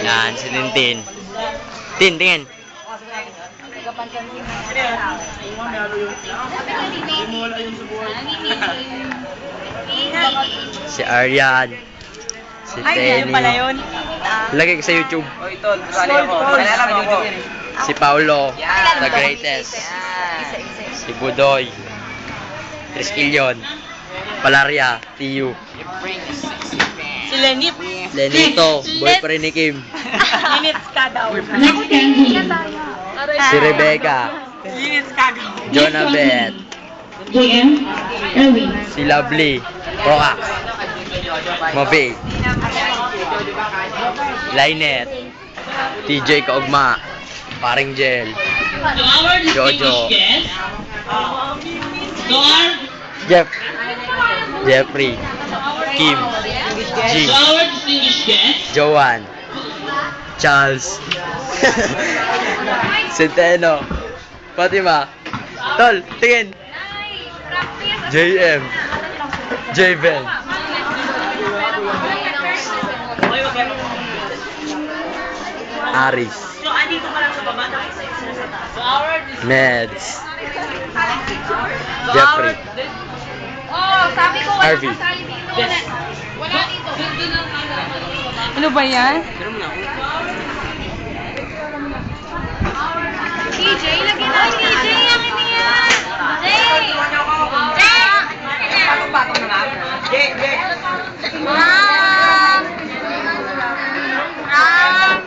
Yan, si Tintin. Tin, tingin. Si Aryan. Si Tenny. Yun pala yun. Lagay ko sa YouTube. Si Paulo. The greatest. Si Budoy. Triskelion. Palaria. Tiyu. Si Lenip. Lenito. Boyfriend ni Kim. Linits ka daw. Next candidate, Si Rebecca. Linits ka daw. Jonabeth. JM Erwin. Si Lovely. Roax. Mavi. Lynette. TJ Kaugma. Paring Jel. Jojo. Jeff. Jeffrey. Kim. G. Joanne. Charles. Centeno. Fatima. Tol, tingin. JM. Javen. Aris. So, andito pa lang sa baba na isa-isa sa taas. Meds. Jeffrey. Oh, sabi ko wala Harvey. kasali dito. Wala dito. Ano ba yan? TJ, lagi na TJ. Ang ini yan. Jay. Patong-patong na lang. Ram. Ram.